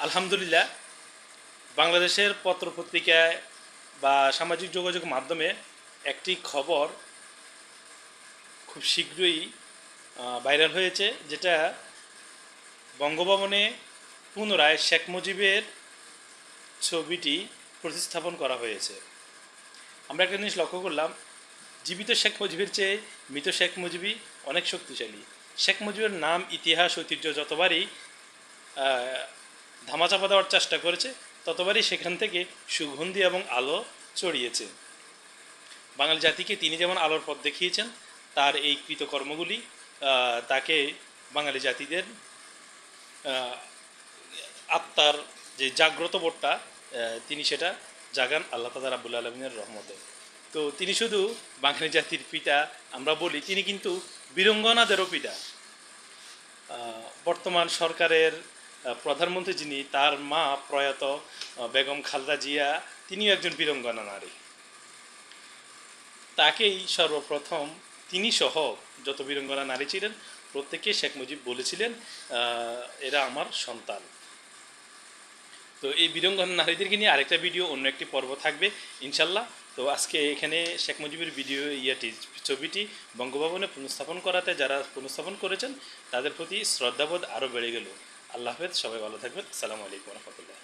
আলহামদুলিল্লাহ, বাংলাদেশের পত্রপত্রিকায় বা সামাজিক যোগাযোগ মাধ্যমে একটি খবর খুব শীঘ্রই ভাইরাল হয়েছে, যেটা বঙ্গভবনে পুনরায় শেখ মুজিবের ছবিটি প্রতিস্থাপন করা হয়েছে। আমরা একটা জিনিস লক্ষ্য করলাম, জীবিত শেখ মুজিবের চেয়ে মৃত শেখ মুজিবই অনেক শক্তিশালী। শেখ মুজিবের নাম, ইতিহাস, ঐতিহ্য যতবারই ধামাচাপা দেওয়ার চেষ্টা করেছে, ততবারই সেখান থেকে সুগন্ধি এবং আলো ছড়িয়েছে। বাঙালি জাতিকে তিনি যেমন আলোর পথ দেখিয়েছেন, তার এই কৃতকর্মগুলি তাকে বাঙালি জাতিদের আত্মার যে জাগ্রত বোধটা, তিনি সেটা জাগান আল্লাহ তাআলা রাব্বুল আলামিনের রহমতে। তো তিনি শুধু বাঙালি জাতির পিতা আমরা বলি, তিনি কিন্তু বীরঙ্গনাদেরও পিতা। বর্তমান সরকারের প্রধানমন্ত্রী যিনি, তার মা প্রয়াত বেগম খালেদা জিয়া, তিনিও একজন বীরঙ্গনা নারী। তাকেই সর্বপ্রথম তিনি সহ যত বীরঙ্গনা নারী ছিলেন, প্রত্যেকে শেখ মুজিব বলেছিলেন এরা আমার সন্তান। তো এই বীরঙ্গনা নারীদেরকে নিয়ে আরেকটা ভিডিও, অন্য একটি পর্ব থাকবে ইনশাল্লাহ। তো আজকে এখানে শেখ মুজিবের ভিডিও ছবিটি বঙ্গভবনে পুনঃস্থাপন করাতে যারা পুনঃস্থাপন করেছেন তাদের প্রতি শ্রদ্ধাবোধ আরও বেড়ে গেল। আল্লাহ হাফেজ, সবাই ভালো থাকবেন। আসসালামু আলাইকুম রহমতুল্লাহ।